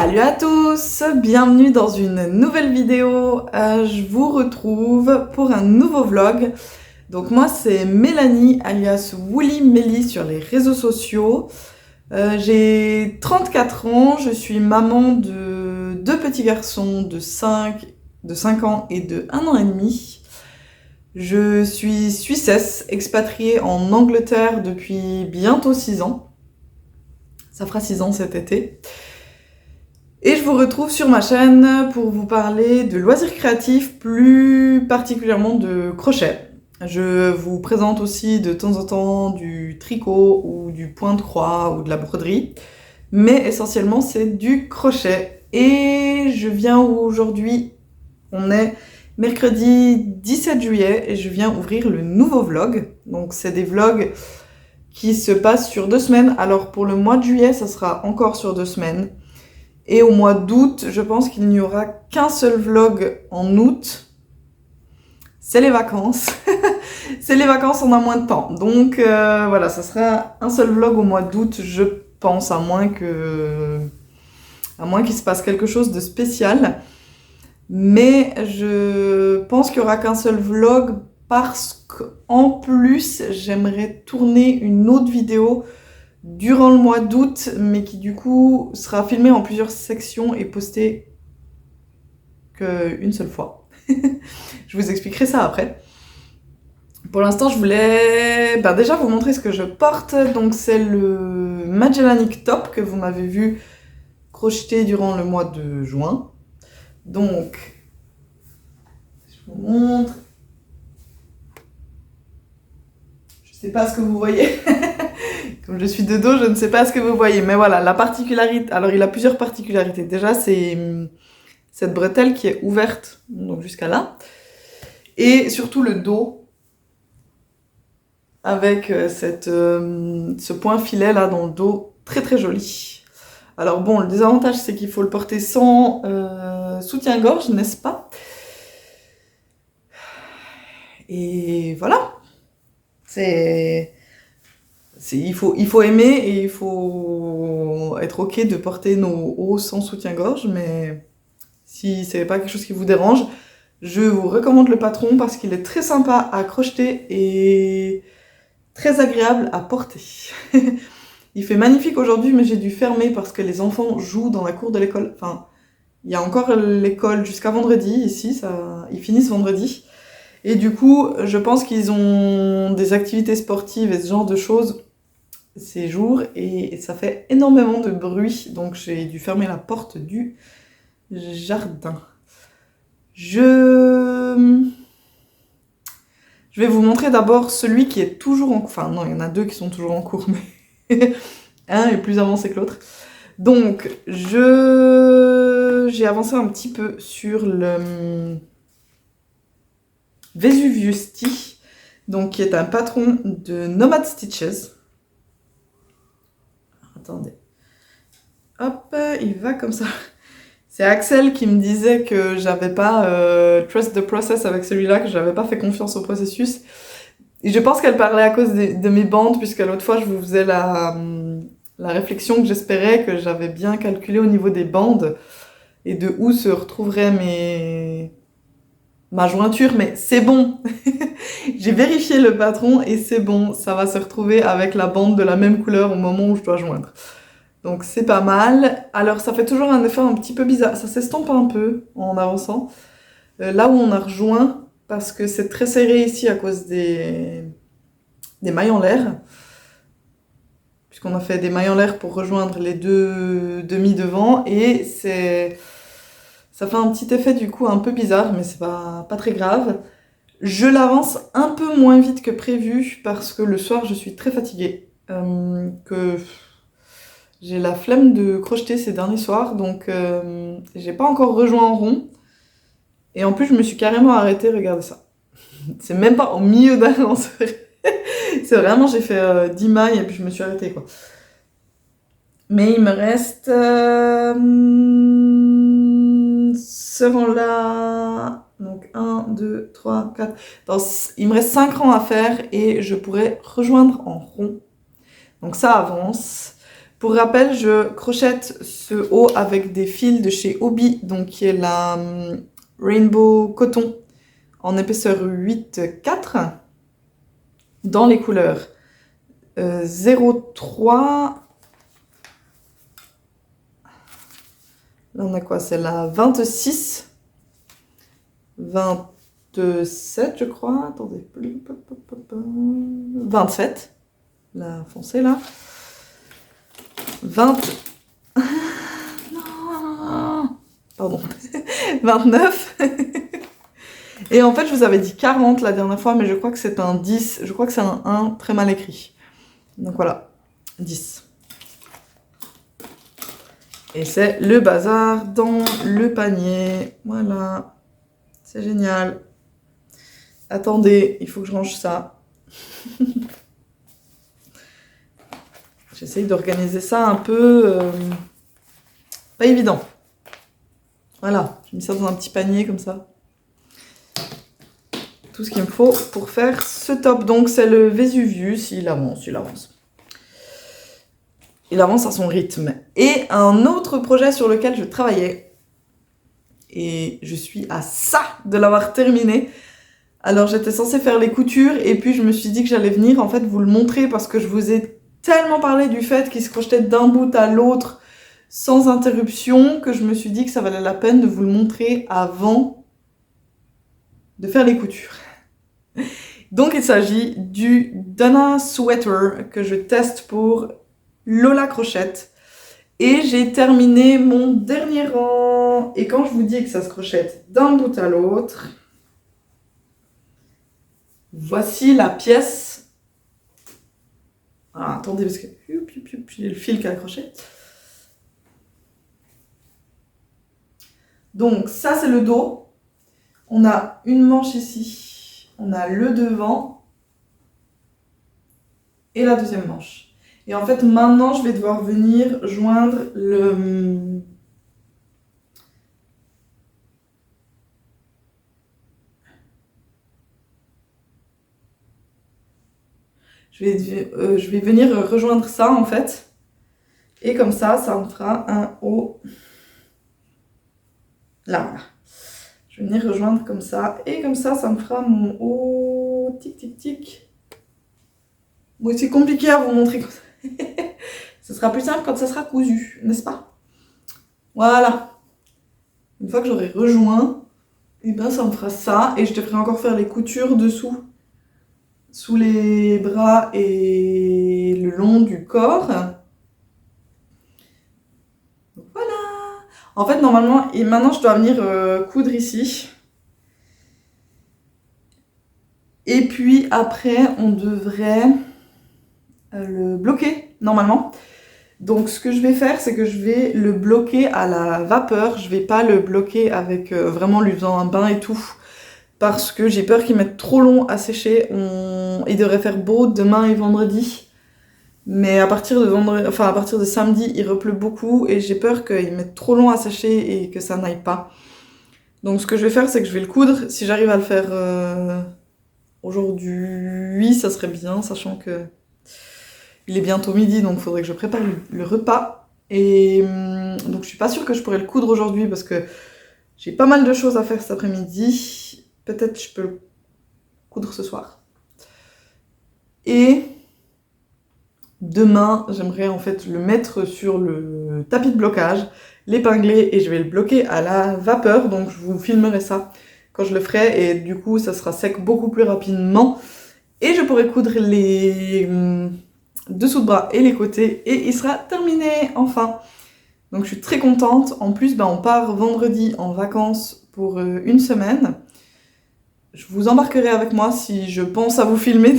Salut à tous, bienvenue dans une nouvelle vidéo. Je vous retrouve pour un nouveau vlog. Donc moi c'est Mélanie alias Woolly Melly sur les réseaux sociaux. J'ai 34 ans, je suis maman de deux petits garçons de 5 ans et de 1 an et demi. Je suis suissesse, expatriée en Angleterre depuis bientôt 6 ans. Ça fera 6 ans cet été. Et je vous retrouve sur ma chaîne pour vous parler de loisirs créatifs, plus particulièrement de crochet. Je vous présente aussi de temps en temps du tricot ou du point de croix ou de la broderie, mais essentiellement c'est du crochet. Et je viens aujourd'hui, on est mercredi 17 juillet et je viens ouvrir le nouveau vlog. Donc c'est des vlogs qui se passent sur 2 semaines. Alors pour le mois de juillet, ça sera encore sur 2 semaines. Et au mois d'août, je pense qu'il n'y aura qu'un seul vlog en août. C'est les vacances. C'est les vacances, on a moins de temps. Donc voilà, ça sera un seul vlog au mois d'août, je pense, à moins qu'il se passe quelque chose de spécial. Mais je pense qu'il n'y aura qu'un seul vlog parce qu'en plus, j'aimerais tourner une autre vidéo durant le mois d'août, mais qui du coup sera filmé en plusieurs sections et posté qu'une seule fois. Je vous expliquerai ça après. Pour l'instant, je voulais déjà vous montrer ce que je porte. Donc c'est le Magellanic Top que vous m'avez vu crocheter durant le mois de juin. Donc, je vous montre. Je sais pas ce que vous voyez. Comme je suis de dos, je ne sais pas ce que vous voyez. Mais voilà, la particularité... Alors, il a plusieurs particularités. Déjà, c'est cette bretelle qui est ouverte, donc jusqu'à là. Et surtout le dos, avec ce point filet là dans le dos, très très joli. Alors bon, le désavantage, c'est qu'il faut le porter sans soutien-gorge, n'est-ce pas? Et voilà. Il faut aimer et il faut être ok de porter nos hauts sans soutien-gorge, mais si c'est pas quelque chose qui vous dérange, je vous recommande le patron parce qu'il est très sympa à crocheter et très agréable à porter. Il fait magnifique aujourd'hui, mais j'ai dû fermer parce que les enfants jouent dans la cour de l'école. Enfin, il y a encore l'école jusqu'à vendredi ici, ils finissent vendredi. Et du coup, je pense qu'ils ont des activités sportives et ce genre de choses ces jours et ça fait énormément de bruit, donc j'ai dû fermer la porte du jardin. Je vais vous montrer d'abord celui qui est toujours en cours. Enfin non, il y en a deux qui sont toujours en cours, mais un est plus avancé que l'autre. Donc j'ai avancé un petit peu sur le Vesuvius Tea, donc qui est un patron de Nomad Stitches. Attendez. Hop, il va comme ça. C'est Axel qui me disait que j'avais pas trust the process avec celui-là, que j'avais pas fait confiance au processus. Et je pense qu'elle parlait à cause de mes bandes, puisque l'autre fois je vous faisais la réflexion que j'espérais que j'avais bien calculé au niveau des bandes et de où se retrouverait ma jointure, mais c'est bon. J'ai vérifié le patron et c'est bon, ça va se retrouver avec la bande de la même couleur au moment où je dois joindre. Donc c'est pas mal. Alors ça fait toujours un effet un petit peu bizarre, ça s'estompe un peu en avançant. Là où on a rejoint, parce que c'est très serré ici à cause des mailles en l'air. Puisqu'on a fait des mailles en l'air pour rejoindre les deux demi devant et ça fait un petit effet du coup un peu bizarre, mais c'est pas très grave. Je l'avance un peu moins vite que prévu parce que le soir je suis très fatiguée. Que j'ai la flemme de crocheter ces derniers soirs, donc j'ai pas encore rejoint en rond. Et en plus je me suis carrément arrêtée, regardez ça. C'est même pas au milieu d'un lance. C'est vraiment, j'ai fait 10 mailles et puis je me suis arrêtée quoi. Mais il me reste ce rang-là, donc 1, 2, 3, 4. Il me reste 5 rangs à faire et je pourrais rejoindre en rond. Donc ça avance. Pour rappel, je crochette ce haut avec des fils de chez Hobbii, donc qui est la Rainbow Coton en épaisseur 8,4 dans les couleurs 03. Là, on a quoi? C'est la 26, 27, je crois. Attendez. 27. La foncée, là. 20... Non. Pardon. 29. Et en fait, je vous avais dit 40 la dernière fois, mais je crois que c'est un 10. Je crois que c'est un 1 très mal écrit. Donc voilà, 10. Et c'est le bazar dans le panier. Voilà. C'est génial. Attendez, il faut que je range ça. J'essaye d'organiser ça un peu... pas évident. Voilà, j'ai mis ça dans un petit panier comme ça. Tout ce qu'il me faut pour faire ce top. Donc c'est le Vésuvius, il avance. Il avance à son rythme. Et un autre projet sur lequel je travaillais, et je suis à ça de l'avoir terminé. Alors j'étais censée faire les coutures, et puis je me suis dit que j'allais venir en fait vous le montrer, parce que je vous ai tellement parlé du fait qu'il se crochetait d'un bout à l'autre sans interruption, que je me suis dit que ça valait la peine de vous le montrer avant de faire les coutures. Donc il s'agit du Donna Sweater que je teste pour Lola Crochette. Et j'ai terminé mon dernier rang. Et quand je vous dis que ça se crochette d'un bout à l'autre, voici la pièce. Ah, attendez, parce que j'ai le fil qui a accroché. Donc ça c'est le dos. On a une manche ici. On a le devant. Et la deuxième manche. Et en fait, maintenant, je vais devoir venir joindre le... Je vais venir rejoindre ça, en fait. Et comme ça me fera un haut. Là, voilà. Je vais venir rejoindre comme ça. Et comme ça me fera mon haut. Tic, tic, tic. Bon, c'est compliqué à vous montrer comme ça. Ce sera plus simple quand ça sera cousu, n'est-ce pas? Voilà. Une fois que j'aurai rejoint, et ben ça me fera ça. Et je devrais encore faire les coutures dessous. Sous les bras et le long du corps. Donc voilà. En fait, normalement, et maintenant je dois venir coudre ici. Et puis après, on devrait le bloquer, normalement. Donc ce que je vais faire, c'est que je vais le bloquer à la vapeur. Je vais pas le bloquer avec vraiment lui faisant un bain et tout. Parce que j'ai peur qu'il mette trop long à sécher. Il devrait faire beau demain et vendredi. Mais à partir de samedi, il repleut beaucoup. Et j'ai peur qu'il mette trop long à sécher et que ça n'aille pas. Donc ce que je vais faire, c'est que je vais le coudre. Si j'arrive à le faire aujourd'hui, ça serait bien, sachant que il est bientôt midi, donc il faudrait que je prépare le repas. Et donc je suis pas sûre que je pourrais le coudre aujourd'hui parce que j'ai pas mal de choses à faire cet après-midi. Peut-être je peux le coudre ce soir. Et demain, j'aimerais en fait le mettre sur le tapis de blocage, l'épingler et je vais le bloquer à la vapeur. Donc je vous filmerai ça quand je le ferai et du coup ça sera sec beaucoup plus rapidement. Et je pourrai coudre les dessous de bras et les côtés et il sera terminé enfin. Donc je suis très contente. En plus, on part vendredi en vacances pour une semaine. Je vous embarquerai avec moi si je pense à vous filmer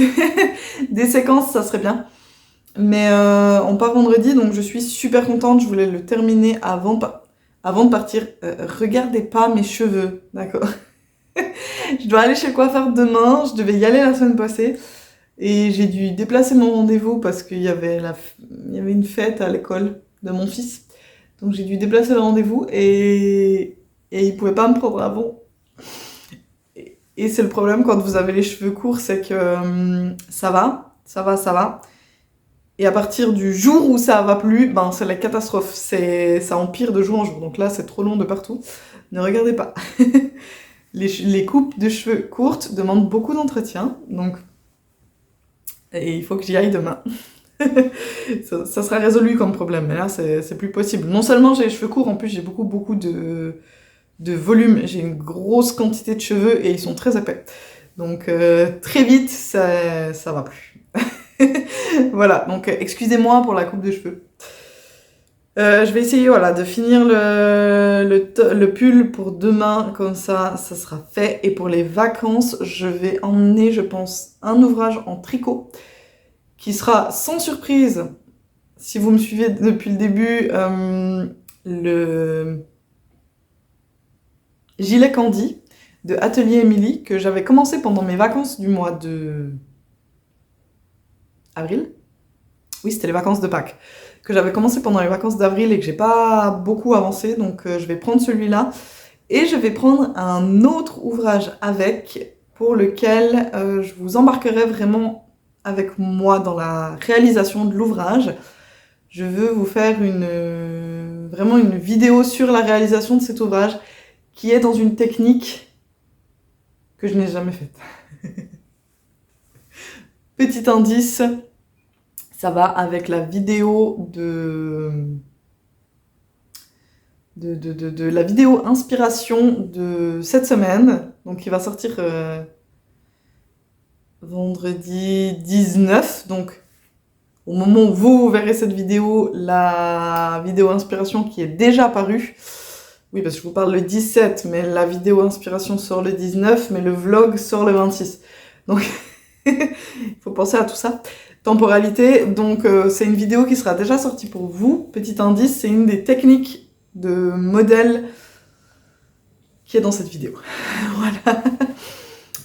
des séquences, ça serait bien. Mais on part vendredi, donc je suis super contente. Je voulais le terminer avant de partir. Regardez pas mes cheveux, d'accord? Je dois aller chez le coiffeur demain. Je devais y aller la semaine passée. Et j'ai dû déplacer mon rendez-vous parce qu'il y avait une fête à l'école de mon fils. Donc j'ai dû déplacer le rendez-vous et il pouvait pas me prendre avant. Et c'est le problème quand vous avez les cheveux courts, c'est que ça va. Et à partir du jour où ça va plus, ben c'est la catastrophe. Ça empire de jour en jour. Donc là, c'est trop long de partout. Ne regardez pas. Les coupes de cheveux courtes demandent beaucoup d'entretien. Et il faut que j'y aille demain. Ça sera résolu comme problème. Mais là, c'est plus possible. Non seulement j'ai les cheveux courts, en plus j'ai beaucoup de volume. J'ai une grosse quantité de cheveux et ils sont très épais. Donc très vite, ça va plus. Voilà, donc excusez-moi pour la coupe de cheveux. Je vais essayer voilà, de finir le pull pour demain, comme ça sera fait. Et pour les vacances, je vais emmener, je pense, un ouvrage en tricot qui sera sans surprise, si vous me suivez depuis le début, le gilet Candy de Atelier Émilie que j'avais commencé pendant mes vacances du mois de avril. Oui, c'était les vacances de Pâques. Que j'avais commencé pendant les vacances d'avril et que j'ai pas beaucoup avancé, donc je vais prendre celui-là. Et je vais prendre un autre ouvrage avec, pour lequel je vous embarquerai vraiment avec moi dans la réalisation de l'ouvrage. Je veux vous faire vraiment une vidéo sur la réalisation de cet ouvrage, qui est dans une technique que je n'ai jamais faite. Petit indice, ça va avec la vidéo de la vidéo inspiration de cette semaine, donc qui va sortir vendredi 19, donc au moment où vous verrez cette vidéo, la vidéo inspiration qui est déjà parue, oui parce que je vous parle le 17, mais la vidéo inspiration sort le 19, mais le vlog sort le 26, donc il faut penser à tout ça. Temporalité, donc c'est une vidéo qui sera déjà sortie pour vous. Petit indice, c'est une des techniques de modèle qui est dans cette vidéo. Voilà.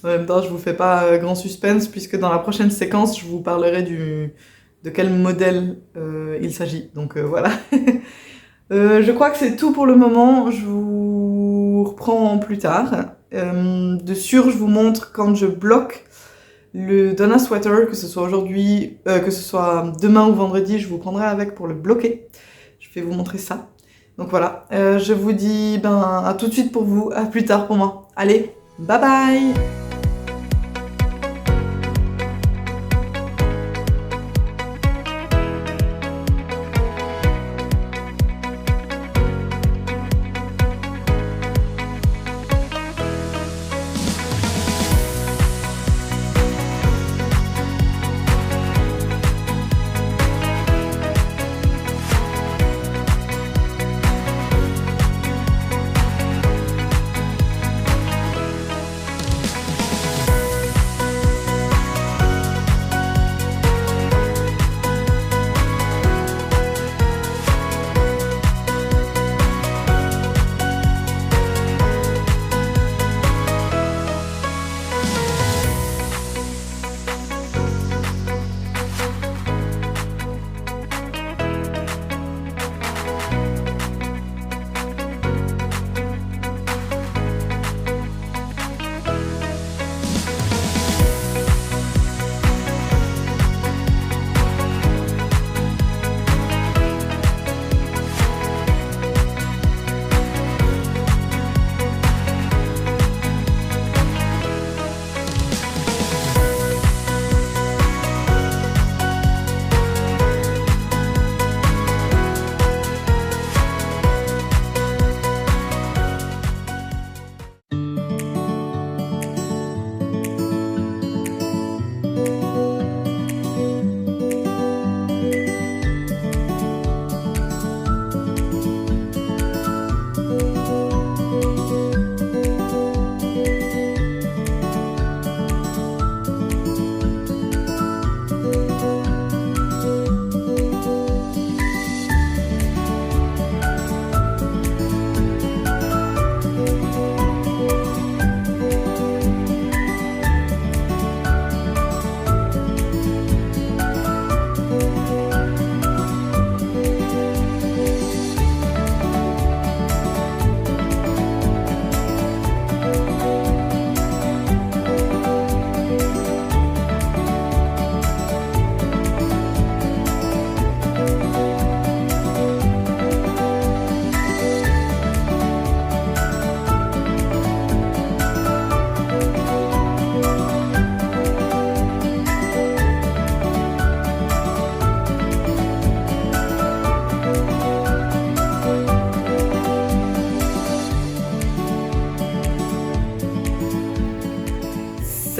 En même temps, je vous fais pas grand suspense, puisque dans la prochaine séquence, je vous parlerai de quel modèle il s'agit. Donc voilà. Je crois que c'est tout pour le moment. Je vous reprends plus tard. De sûr, je vous montre quand je bloque le Donna Sweater, que ce soit aujourd'hui, que ce soit demain ou vendredi, je vous prendrai avec pour le bloquer. Je vais vous montrer ça. Donc voilà, je vous dis à tout de suite pour vous, à plus tard pour moi. Allez, bye bye!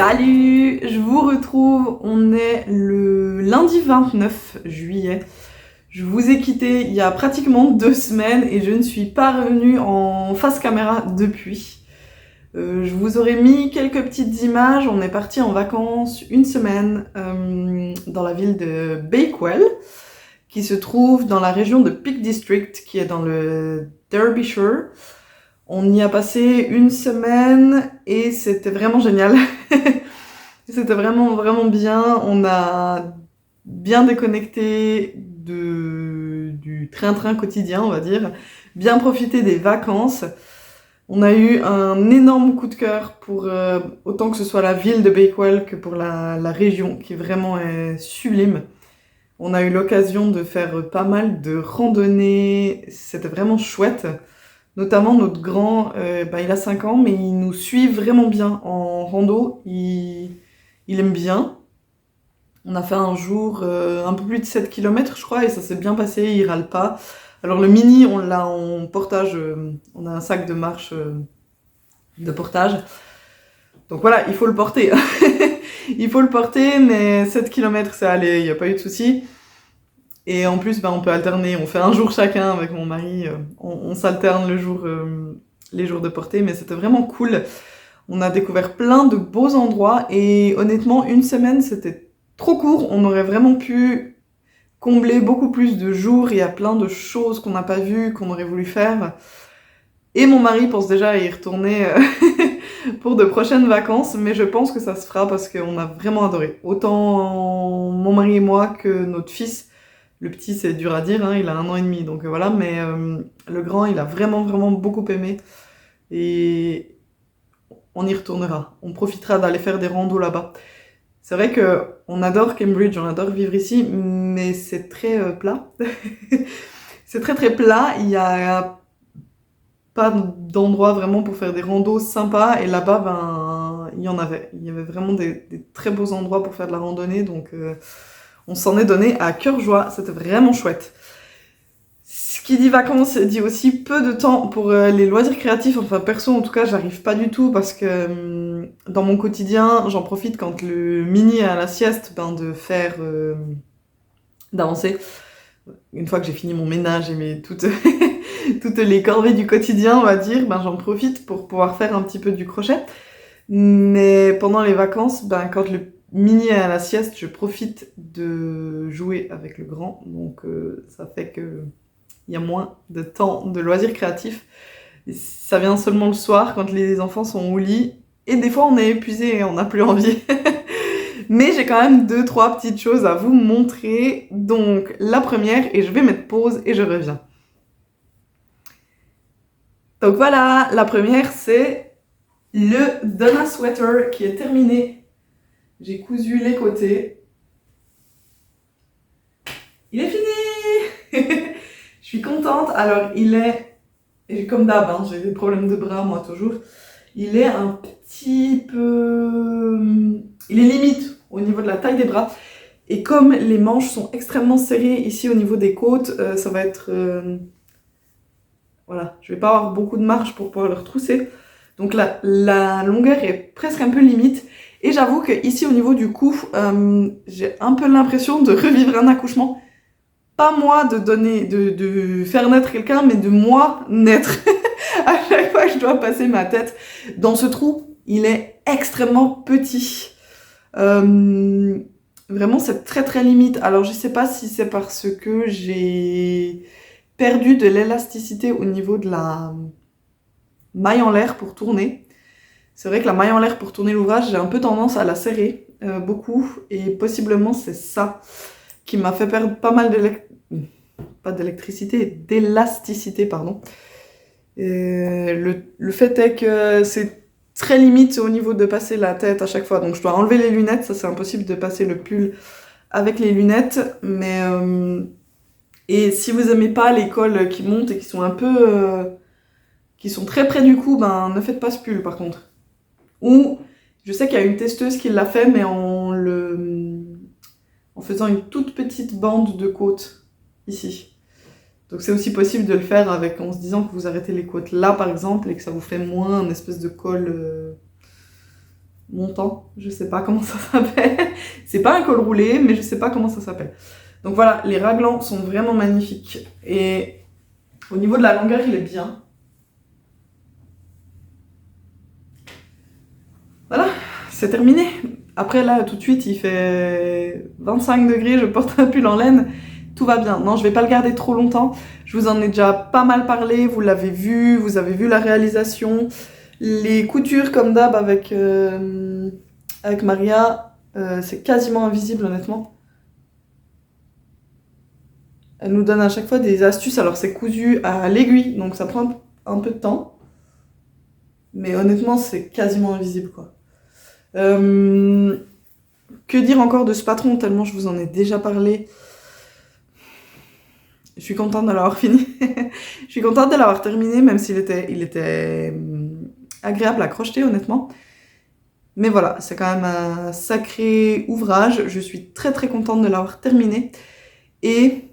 Salut, je vous retrouve, on est le lundi 29 juillet. Je vous ai quitté il y a pratiquement 2 semaines et je ne suis pas revenue en face caméra depuis. Je vous aurais mis quelques petites images, on est parti en vacances une semaine dans la ville de Bakewell, qui se trouve dans la région de Peak District, qui est dans le Derbyshire. On y a passé une semaine et c'était vraiment génial. C'était vraiment bien. On a bien déconnecté du train-train quotidien, on va dire. Bien profité des vacances. On a eu un énorme coup de cœur pour autant que ce soit la ville de Bakewell que pour la région, qui vraiment est sublime. On a eu l'occasion de faire pas mal de randonnées. C'était vraiment chouette. Notamment notre grand, il a 5 ans, mais il nous suit vraiment bien en rando. Il aime bien. On a fait un jour un peu plus de 7 km, je crois, et ça s'est bien passé, il râle pas. Alors le mini, on l'a en portage, on a un sac de marche de portage. Donc voilà, il faut le porter. Il faut le porter, mais 7 km c'est allé, il n'y a pas eu de souci. Et en plus, on peut alterner, on fait un jour chacun avec mon mari, on s'alterne les jours de portée, mais c'était vraiment cool. On a découvert plein de beaux endroits et honnêtement, une semaine c'était trop court, on aurait vraiment pu combler beaucoup plus de jours, il y a plein de choses qu'on n'a pas vues, qu'on aurait voulu faire. Et mon mari pense déjà à y retourner pour de prochaines vacances, mais je pense que ça se fera parce qu'on a vraiment adoré. Autant mon mari et moi que notre fils. Le petit, c'est dur à dire, hein, il a 1 an et demi, donc voilà, mais le grand, il a vraiment beaucoup aimé. Et on y retournera. On profitera d'aller faire des randos là-bas. C'est vrai qu'on adore Cambridge, on adore vivre ici, mais c'est très plat. C'est très plat, il n'y a pas d'endroit vraiment pour faire des randos sympas, et là-bas, il y en avait. Il y avait vraiment des très beaux endroits pour faire de la randonnée, donc... on s'en est donné à cœur joie, c'était vraiment chouette. Ce qui dit vacances dit aussi peu de temps pour les loisirs créatifs, enfin perso en tout cas j'arrive pas du tout parce que dans mon quotidien j'en profite quand le mini est à la sieste de faire d'avancer. Une fois que j'ai fini mon ménage et toutes les corvées du quotidien on va dire, j'en profite pour pouvoir faire un petit peu du crochet. Mais pendant les vacances, quand le mini est à la sieste, je profite de jouer avec le grand, donc ça fait que il y a moins de temps de loisirs créatifs. Et ça vient seulement le soir quand les enfants sont au lit, et des fois on est épuisé et on n'a plus envie. Mais j'ai quand même 2-3 petites choses à vous montrer. Donc la première, et je vais mettre pause et je reviens. Donc voilà, la première c'est le Donna Sweater qui est terminé. J'ai cousu les côtés. Il est fini. Je suis contente. Alors il est, et comme d'hab, j'ai des problèmes de bras moi toujours, il est un petit peu... il est limite au niveau de la taille des bras. Et comme les manches sont extrêmement serrées ici au niveau des côtes, ça va être... voilà, je vais pas avoir beaucoup de marge pour pouvoir le retrousser. Donc la longueur est presque un peu limite. Et j'avoue que ici au niveau du cou, j'ai un peu l'impression de revivre un accouchement. Pas moi de faire naître quelqu'un, mais de moi naître. À chaque fois que je dois passer ma tête dans ce trou, il est extrêmement petit. Vraiment c'est très limite. Alors je sais pas si c'est parce que j'ai perdu de l'élasticité au niveau de la maille en l'air pour tourner. C'est vrai que la maille en l'air pour tourner l'ouvrage, j'ai un peu tendance à la serrer beaucoup, et possiblement c'est ça qui m'a fait perdre pas mal d'élasticité, pardon. Le fait est que c'est très limite au niveau de passer la tête à chaque fois, donc je dois enlever les lunettes, ça c'est impossible de passer le pull avec les lunettes, mais et si vous aimez pas les cols qui montent et qui sont un peu qui sont très près du cou, ne faites pas ce pull par contre. Ou, je sais qu'il y a une testeuse qui l'a fait, mais en faisant une toute petite bande de côte, ici. Donc c'est aussi possible de le faire en se disant que vous arrêtez les côtes là, par exemple, et que ça vous fait moins un espèce de col montant, je sais pas comment ça s'appelle. C'est pas un col roulé, mais je sais pas comment ça s'appelle. Donc voilà, les raglans sont vraiment magnifiques. Et au niveau de la longueur, il est bien. Voilà, c'est terminé. Après là, tout de suite, il fait 25 degrés, je porte un pull en laine. Tout va bien. Non, je vais pas le garder trop longtemps. Je vous en ai déjà pas mal parlé, vous l'avez vu, vous avez vu la réalisation. Les coutures, comme d'hab, avec Maria, c'est quasiment invisible, honnêtement. Elle nous donne à chaque fois des astuces. Alors, c'est cousu à l'aiguille, donc ça prend un peu de temps. Mais honnêtement, c'est quasiment invisible, quoi. Que dire encore de ce patron, tellement je vous en ai déjà parlé. Je suis contente de l'avoir fini. Je suis contente de l'avoir terminé, même s'il était agréable à crocheter, honnêtement. Mais voilà, c'est quand même un sacré ouvrage. Je suis très très contente de l'avoir terminé. Et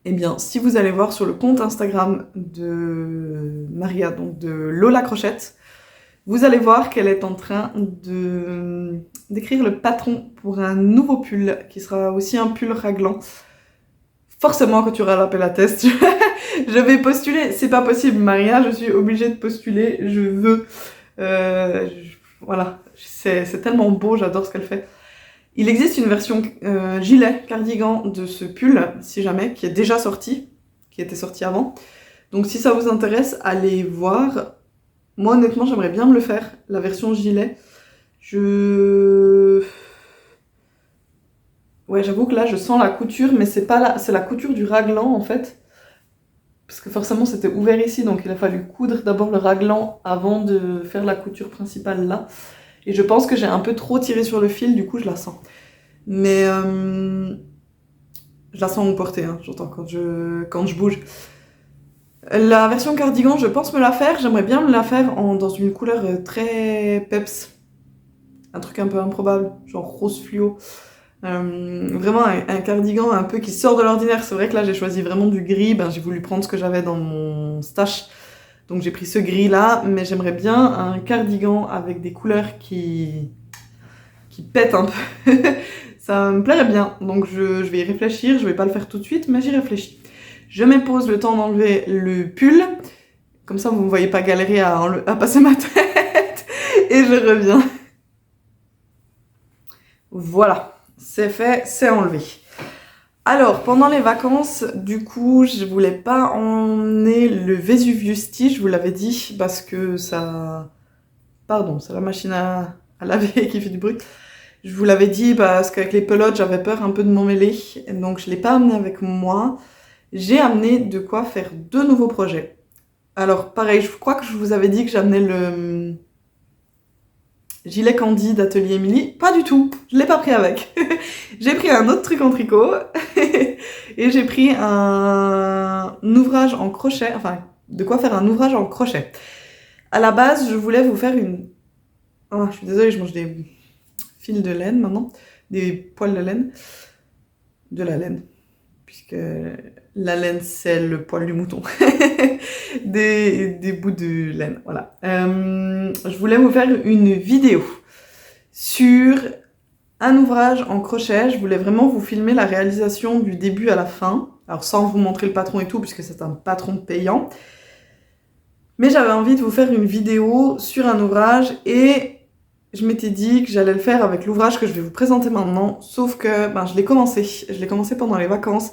eh bien, si vous allez voir sur le compte Instagram de Maria, donc de Lola Crochette, vous allez voir qu'elle est en train d'écrire le patron pour un nouveau pull, qui sera aussi un pull raglan. Forcément, quand tu auras l'appel à test, je vais postuler. C'est pas possible, Maria, je suis obligée de postuler. Je veux. Voilà, c'est tellement beau, j'adore ce qu'elle fait. Il existe une version gilet, cardigan de ce pull, si jamais, qui est déjà sorti, qui était sorti avant. Donc si ça vous intéresse, allez voir. Moi, honnêtement, j'aimerais bien me le faire, la version gilet. Ouais, j'avoue que là, je sens la couture, mais c'est pas c'est la couture du raglan, en fait. Parce que forcément, c'était ouvert ici, donc il a fallu coudre d'abord le raglan avant de faire la couture principale là. Et je pense que j'ai un peu trop tiré sur le fil, du coup, je la sens. Mais je la sens me porter, hein, j'entends quand je bouge. La version cardigan, je pense me la faire. J'aimerais bien me la faire dans une couleur très peps. Un truc un peu improbable, genre rose fluo. Vraiment un cardigan un peu qui sort de l'ordinaire. C'est vrai que là j'ai choisi vraiment du gris, j'ai voulu prendre ce que j'avais dans mon stash, donc j'ai pris ce gris là, mais j'aimerais bien un cardigan avec des couleurs qui pètent un peu. Ça me plairait bien, donc je vais y réfléchir. Je vais pas le faire tout de suite, mais j'y réfléchis. Je me pose le temps d'enlever le pull, comme ça vous me voyez pas galérer à passer ma tête, et je reviens. Voilà. C'est fait, c'est enlevé. Alors, pendant les vacances, du coup, je voulais pas emmener le Vesuvius Tea, je vous l'avais dit, parce que ça... Pardon, c'est la machine à laver qui fait du bruit. Je vous l'avais dit parce qu'avec les pelotes, j'avais peur un peu de m'emmêler, donc je l'ai pas amené avec moi. J'ai amené de quoi faire 2 nouveaux projets. Alors, pareil, je crois que je vous avais dit que j'amenais le... gilet Candy d'Atelier Émilie, pas du tout, je l'ai pas pris avec. J'ai pris un autre truc en tricot et j'ai pris un ouvrage en crochet, enfin de quoi faire un ouvrage en crochet. À la base, je voulais vous faire une... Oh, je suis désolée, je mange des fils de laine maintenant, des poils de laine. De la laine, puisque la laine c'est le poil du mouton. des bouts de laine, voilà. Je voulais vous faire une vidéo sur un ouvrage en crochet. Je voulais vraiment vous filmer la réalisation du début à la fin, alors sans vous montrer le patron et tout, puisque c'est un patron payant. Mais j'avais envie de vous faire une vidéo sur un ouvrage et je m'étais dit que j'allais le faire avec l'ouvrage que je vais vous présenter maintenant, sauf que je l'ai commencé pendant les vacances.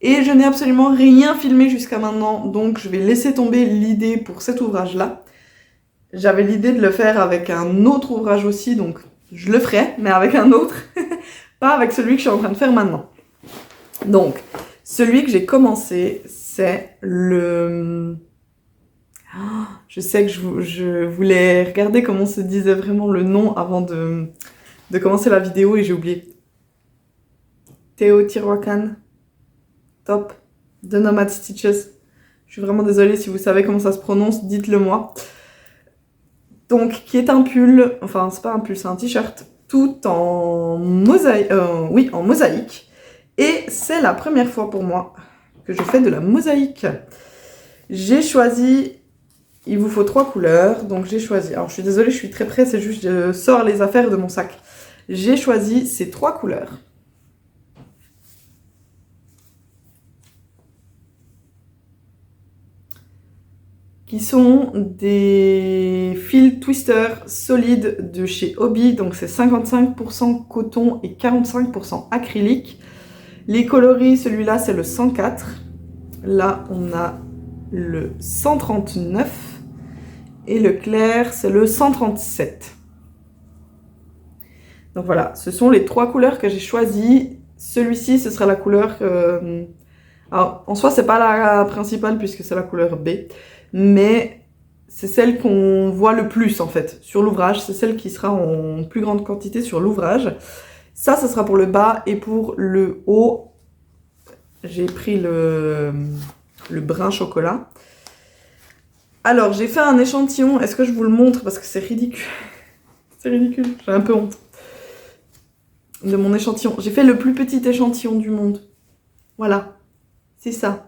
Et je n'ai absolument rien filmé jusqu'à maintenant, donc je vais laisser tomber l'idée pour cet ouvrage-là. J'avais l'idée de le faire avec un autre ouvrage aussi, donc je le ferai, mais avec un autre, pas avec celui que je suis en train de faire maintenant. Donc, celui que j'ai commencé, c'est le... Je sais que je voulais regarder comment se disait vraiment le nom avant de commencer la vidéo et j'ai oublié. Teotihuacan Top de Nomad Stitches. Je suis vraiment désolée, si vous savez comment ça se prononce, dites-le moi. Donc, qui est un pull, enfin c'est pas un pull, c'est un t-shirt, tout en mosaïque, en mosaïque. Et c'est la première fois pour moi que je fais de la mosaïque. J'ai choisi il vous faut 3 couleurs, donc j'ai choisi, alors je suis désolée, je suis très près, c'est juste je sors les affaires de mon sac. J'ai choisi ces 3 couleurs. Qui sont des fils twister solides de chez Hobby, donc c'est 55% coton et 45% acrylique. Les coloris, celui-là c'est le 104, là on a le 139 et le clair c'est le 137. Donc voilà, ce sont les 3 couleurs que j'ai choisies. Celui-ci ce sera la couleur... Alors en soi c'est pas la principale puisque c'est la couleur B, mais c'est celle qu'on voit le plus en fait sur l'ouvrage, c'est celle qui sera en plus grande quantité sur l'ouvrage. Ça sera pour le bas, et pour le haut, j'ai pris le brun chocolat. Alors j'ai fait un échantillon, est-ce que je vous le montre parce que c'est ridicule. C'est ridicule, j'ai un peu honte de mon échantillon. J'ai fait le plus petit échantillon du monde. Voilà, c'est ça.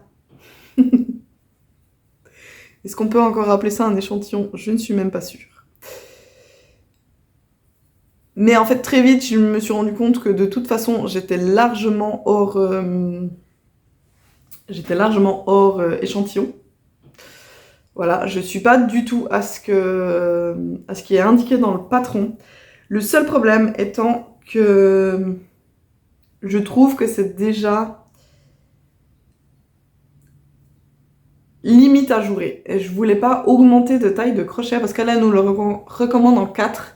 Est-ce qu'on peut encore appeler ça un échantillon? Je ne suis même pas sûre. Mais en fait, très vite, je me suis rendu compte que de toute façon, j'étais largement hors échantillon. Voilà, je ne suis pas du tout à ce qui est indiqué dans le patron. Le seul problème étant que je trouve que c'est déjà... limite ajouré. Et je voulais pas augmenter de taille de crochet parce qu'elle nous le recommande en 4.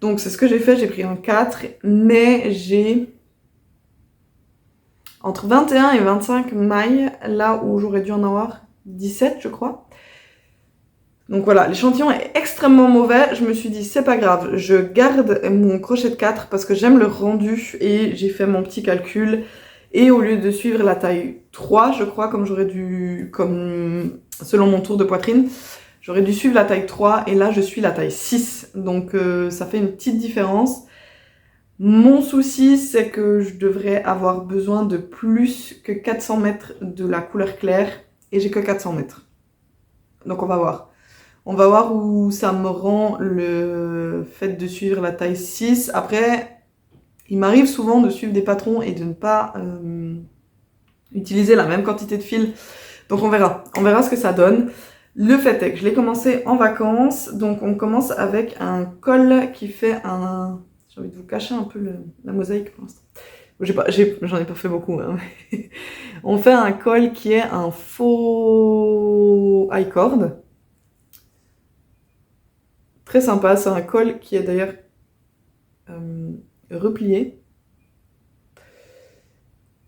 Donc c'est ce que j'ai fait, j'ai pris un 4, mais j'ai entre 21 et 25 mailles, là où j'aurais dû en avoir 17 je crois. Donc voilà, l'échantillon est extrêmement mauvais, je me suis dit c'est pas grave, je garde mon crochet de 4 parce que j'aime le rendu et j'ai fait mon petit calcul. Et au lieu de suivre la taille 3, je crois, comme selon mon tour de poitrine, j'aurais dû suivre la taille 3 et là je suis la taille 6. Donc ça fait une petite différence. Mon souci, c'est que je devrais avoir besoin de plus que 400 mètres de la couleur claire et j'ai que 400 mètres. Donc on va voir. On va voir où ça me rend le fait de suivre la taille 6. Après... il m'arrive souvent de suivre des patrons et de ne pas utiliser la même quantité de fil. Donc on verra ce que ça donne. Le fait est que je l'ai commencé en vacances. Donc on commence avec un col qui fait un... J'ai envie de vous cacher un peu la mosaïque pour l'instant. J'en ai pas fait beaucoup. Hein. On fait un col qui est un faux high cord. Très sympa, c'est un col qui est d'ailleurs... replié.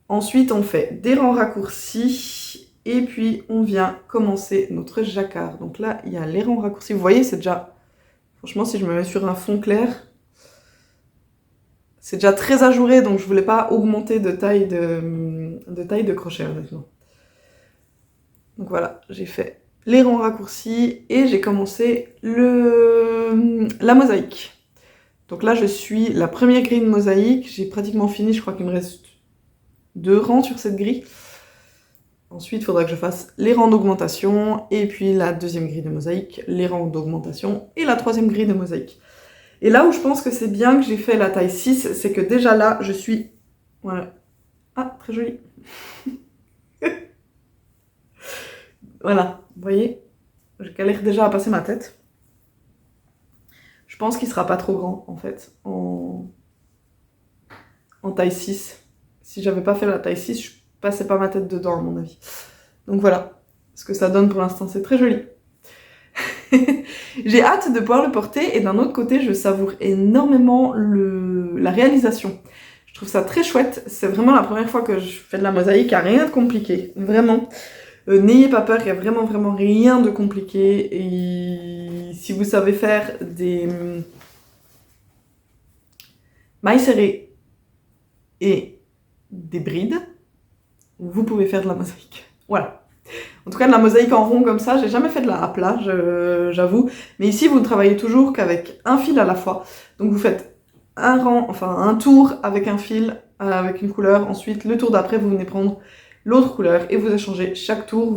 Ensuite, on fait des rangs raccourcis et puis on vient commencer notre jacquard. Donc là, il y a les rangs raccourcis. Vous voyez, c'est déjà... franchement, si je me mets sur un fond clair, c'est déjà très ajouré, donc je voulais pas augmenter de taille de crochet, honnêtement. Donc voilà, j'ai fait les rangs raccourcis et j'ai commencé la mosaïque. Donc là, je suis la première grille de mosaïque. J'ai pratiquement fini, je crois qu'il me reste 2 rangs sur cette grille. Ensuite, il faudra que je fasse les rangs d'augmentation, et puis la deuxième grille de mosaïque, les rangs d'augmentation, et la troisième grille de mosaïque. Et là où je pense que c'est bien que j'ai fait la taille 6, c'est que déjà là, je suis... voilà. Ah, très joli. Voilà, vous voyez, je galère déjà à passer ma tête. Je pense qu'il sera pas trop grand, en fait, en taille 6. Si j'avais pas fait la taille 6, je passais pas ma tête dedans, à mon avis. Donc voilà, ce que ça donne pour l'instant, c'est très joli. J'ai hâte de pouvoir le porter, et d'un autre côté, je savoure énormément la réalisation. Je trouve ça très chouette, c'est vraiment la première fois que je fais de la mosaïque, il n'y a rien de compliqué, vraiment. N'ayez pas peur, il n'y a vraiment rien de compliqué, et si vous savez faire des mailles serrées et des brides, vous pouvez faire de la mosaïque. Voilà. En tout cas, de la mosaïque en rond comme ça, j'ai jamais fait de la à plat, j'avoue. Mais ici, vous ne travaillez toujours qu'avec un fil à la fois. Donc vous faites un rang, enfin un tour avec un fil, avec une couleur. Ensuite, le tour d'après, vous venez prendre l'autre couleur et vous échangez. Chaque tour,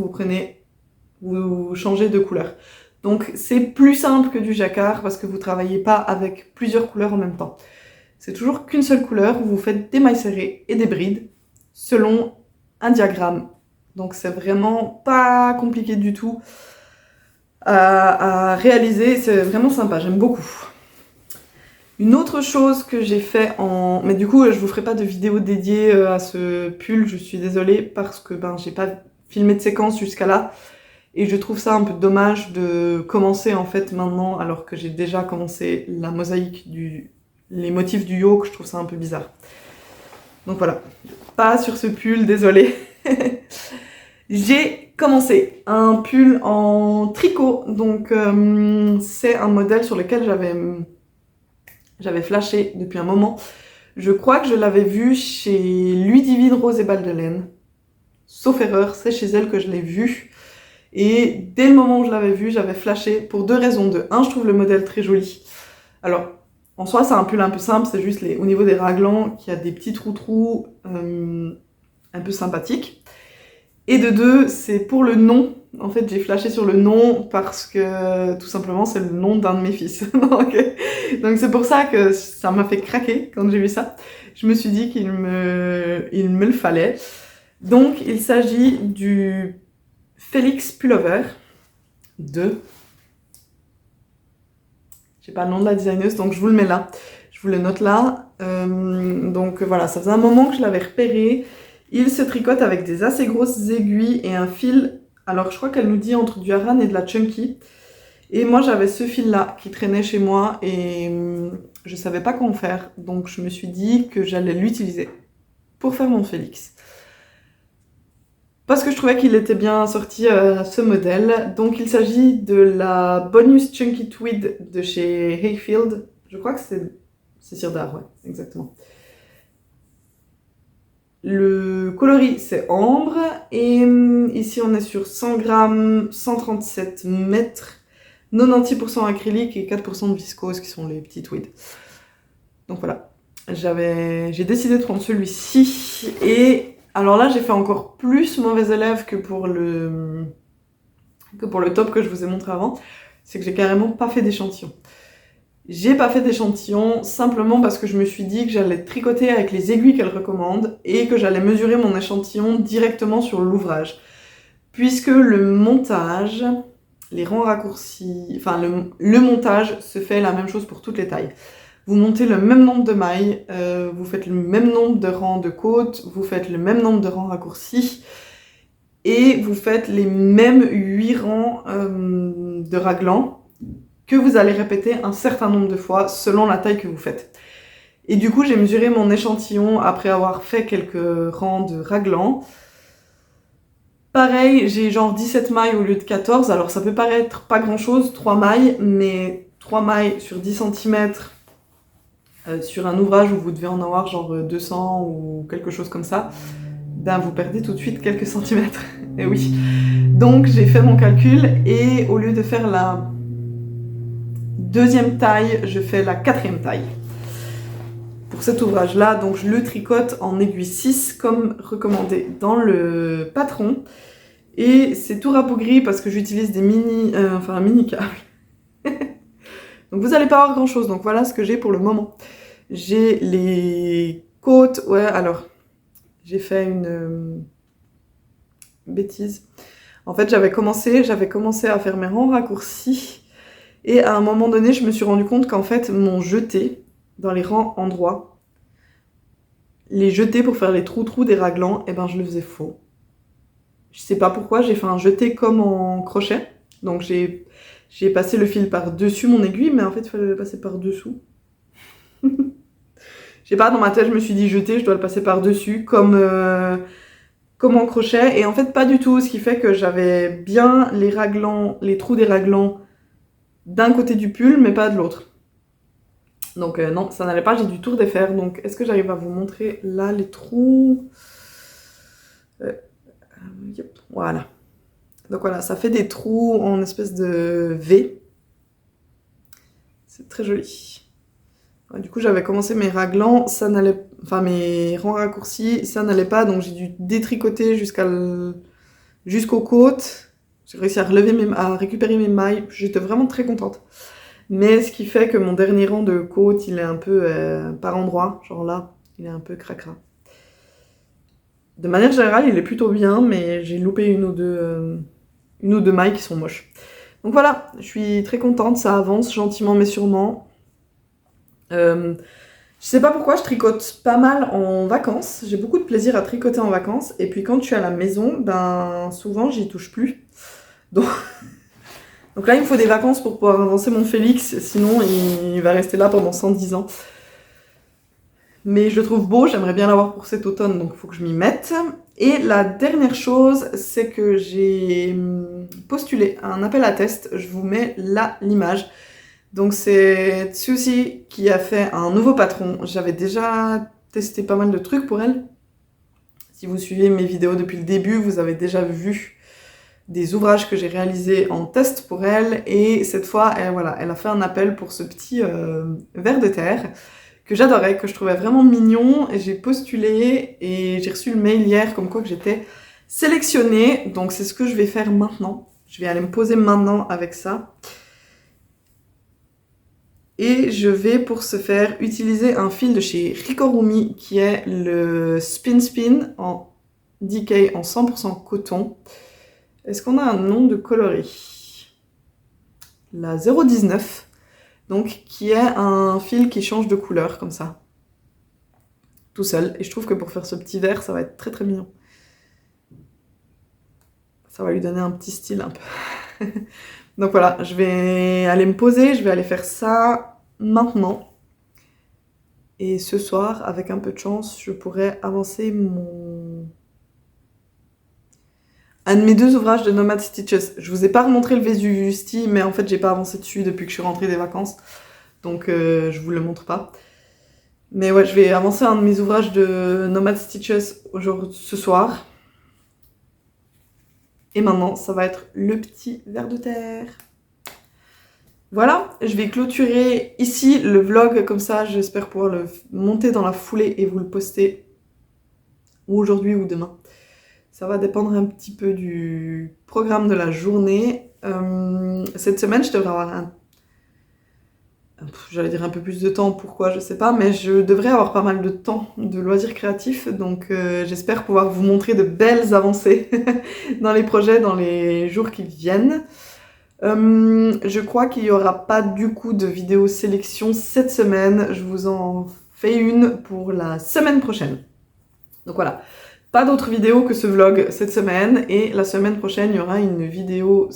vous changez de couleur. Donc c'est plus simple que du jacquard parce que vous travaillez pas avec plusieurs couleurs en même temps. C'est toujours qu'une seule couleur, vous faites des mailles serrées et des brides selon un diagramme. Donc c'est vraiment pas compliqué du tout à réaliser, c'est vraiment sympa, j'aime beaucoup. Une autre chose que j'ai fait mais du coup je vous ferai pas de vidéo dédiée à ce pull, je suis désolée parce que j'ai pas filmé de séquence jusqu'à là et je trouve ça un peu dommage de commencer en fait maintenant alors que j'ai déjà commencé la mosaïque les motifs du yoke, je trouve ça un peu bizarre. Donc voilà, pas sur ce pull, désolée. J'ai commencé un pull en tricot, donc c'est un modèle sur lequel j'avais flashé depuis un moment. Je crois que je l'avais vu chez Ludivine Rose et Balles de Laine. Sauf erreur, c'est chez elle que je l'ai vu. Et dès le moment où je l'avais vu, j'avais flashé pour deux raisons. De un, je trouve le modèle très joli. Alors, en soi, c'est un pull un peu simple, c'est juste au niveau des raglans qu'il y a des petits trous un peu sympathiques. Et de deux, c'est pour le nom. En fait, j'ai flashé sur le nom parce que, tout simplement, c'est le nom d'un de mes fils. Donc c'est pour ça que ça m'a fait craquer quand j'ai vu ça. Je me suis dit qu'il me le fallait. Donc, il s'agit du Félix Pullover de... J'ai pas le nom de la designeuse, donc je vous le mets là. Je vous le note là. Donc voilà, ça faisait un moment que je l'avais repéré. Il se tricote avec des assez grosses aiguilles et un fil. Alors je crois qu'elle nous dit entre du Aran et de la Chunky. Et moi j'avais ce fil là qui traînait chez moi et je savais pas quoi en faire. Donc je me suis dit que j'allais l'utiliser pour faire mon Félix. Parce que je trouvais qu'il était bien sorti ce modèle. Donc il s'agit de la Bonus Chunky Tweed de chez Hayfield. Je crois que c'est Sirdar, ouais, exactement. Le coloris c'est ambre et ici on est sur 100 grammes, 137 mètres, 96% acrylique et 4% de viscose qui sont les petits tweeds. Donc voilà, j'ai décidé de prendre celui-ci et alors là j'ai fait encore plus mauvais élève que pour le top que je vous ai montré avant, c'est que j'ai carrément pas fait d'échantillon. J'ai pas fait d'échantillon simplement parce que je me suis dit que j'allais tricoter avec les aiguilles qu'elle recommande et que j'allais mesurer mon échantillon directement sur l'ouvrage. Puisque le montage, les rangs raccourcis, enfin le montage se fait la même chose pour toutes les tailles. Vous montez le même nombre de mailles, vous faites le même nombre de rangs de côtes, vous faites le même nombre de rangs raccourcis et vous faites les mêmes 8 rangs de raglan que vous allez répéter un certain nombre de fois selon la taille que vous faites. Et du coup, j'ai mesuré mon échantillon après avoir fait quelques rangs de raglan. Pareil, j'ai genre 17 mailles au lieu de 14. Alors ça peut paraître pas grand chose, 3 mailles, mais 3 mailles sur 10 cm sur un ouvrage où vous devez en avoir genre 200 ou quelque chose comme ça, ben vous perdez tout de suite quelques centimètres. Et oui. Donc j'ai fait mon calcul et au lieu de faire la deuxième taille, je fais la quatrième taille. Pour cet ouvrage-là, donc je le tricote en aiguille 6 comme recommandé dans le patron. Et c'est tout rabougri parce que j'utilise des un mini câble. Donc vous n'allez pas avoir grand chose, donc voilà ce que j'ai pour le moment. J'ai les côtes, ouais alors, j'ai fait une bêtise. En fait j'avais commencé à faire mes rangs raccourcis. Et à un moment donné, je me suis rendu compte qu'en fait, mon jeté, dans les rangs endroits, les jetés pour faire les trous des raglans, eh ben je le faisais faux. Je sais pas pourquoi, j'ai fait un jeté comme en crochet. Donc j'ai passé le fil par-dessus mon aiguille, mais en fait, il fallait le passer par-dessous. Je sais pas, dans ma tête, je me suis dit jeter, je dois le passer par-dessus, comme en crochet. Et en fait, pas du tout, ce qui fait que j'avais bien les trous des raglans d'un côté du pull, mais pas de l'autre. Donc non, ça n'allait pas, j'ai dû tout redéfaire. Donc est-ce que j'arrive à vous montrer là les trous yep, voilà. Donc voilà, ça fait des trous en espèce de V. C'est très joli. Ouais, du coup, j'avais commencé mes raglans, ça n'allait... Enfin, mes rangs raccourcis, ça n'allait pas, donc j'ai dû détricoter jusqu'aux côtes. J'ai réussi à récupérer mes mailles, j'étais vraiment très contente. Mais ce qui fait que mon dernier rang de côte, il est un peu par endroit, genre là, il est un peu cracra. De manière générale, il est plutôt bien, mais j'ai loupé une ou deux mailles qui sont moches. Donc voilà, je suis très contente, ça avance gentiment mais sûrement. Je sais pas pourquoi, je tricote pas mal en vacances. J'ai beaucoup de plaisir à tricoter en vacances. Et puis quand je suis à la maison, ben souvent j'y touche plus. Donc là, il me faut des vacances pour pouvoir avancer mon Félix, sinon il va rester là pendant 110 ans. Mais je le trouve beau, j'aimerais bien l'avoir pour cet automne, donc il faut que je m'y mette. Et la dernière chose, c'est que j'ai postulé à un appel à test. Je vous mets là l'image. Donc c'est Tsusi qui a fait un nouveau patron. J'avais déjà testé pas mal de trucs pour elle. Si vous suivez mes vidéos depuis le début, vous avez déjà vu des ouvrages que j'ai réalisés en test pour elle. Et cette fois, elle a fait un appel pour ce petit ver de terre que j'adorais, que je trouvais vraiment mignon. Et j'ai postulé et j'ai reçu le mail hier comme quoi que j'étais sélectionnée. Donc c'est ce que je vais faire maintenant. Je vais aller me poser maintenant avec ça. Et je vais pour ce faire utiliser un fil de chez Rikorumi qui est le Spin Spin en DK en 100% coton. Est-ce qu'on a un nom de coloris? La 019, donc qui est un fil qui change de couleur comme ça, tout seul. Et je trouve que pour faire ce petit vert, ça va être très très mignon. Ça va lui donner un petit style un peu. Donc voilà, je vais aller me poser, je vais aller faire ça maintenant. Et ce soir, avec un peu de chance, je pourrais avancer un de mes 2 ouvrages de Nomad Stitches. Je vous ai pas remontré le Vesuviusty, mais en fait j'ai pas avancé dessus depuis que je suis rentrée des vacances. Donc je vous le montre pas. Mais ouais, je vais avancer un de mes ouvrages de Nomad Stitches ce soir. Et maintenant, ça va être le petit ver de terre. Voilà, je vais clôturer ici le vlog, comme ça j'espère pouvoir le monter dans la foulée et vous le poster ou aujourd'hui ou demain. Ça va dépendre un petit peu du programme de la journée. Cette semaine, je devrais avoir j'allais dire un peu plus de temps, pourquoi, je sais pas, mais je devrais avoir pas mal de temps de loisirs créatifs, donc j'espère pouvoir vous montrer de belles avancées dans les projets, dans les jours qui viennent. Je crois qu'il n'y aura pas du coup de vidéo sélection cette semaine, je vous en fais une pour la semaine prochaine. Donc voilà, pas d'autres vidéos que ce vlog cette semaine, et la semaine prochaine il y aura une vidéo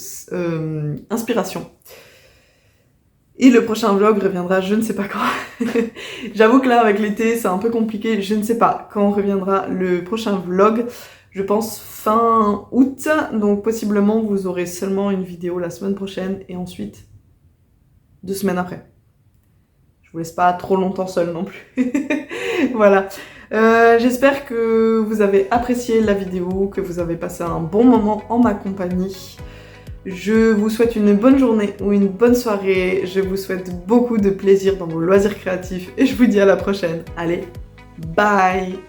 inspiration. Et le prochain vlog reviendra je ne sais pas quand. J'avoue que là avec l'été c'est un peu compliqué, je ne sais pas quand reviendra le prochain vlog. Je pense fin août, donc possiblement vous aurez seulement une vidéo la semaine prochaine et ensuite 2 semaines après. Je vous laisse pas trop longtemps seule non plus. Voilà. J'espère que vous avez apprécié la vidéo, que vous avez passé un bon moment en ma compagnie. Je vous souhaite une bonne journée ou une bonne soirée. Je vous souhaite beaucoup de plaisir dans vos loisirs créatifs et je vous dis à la prochaine. Allez, bye!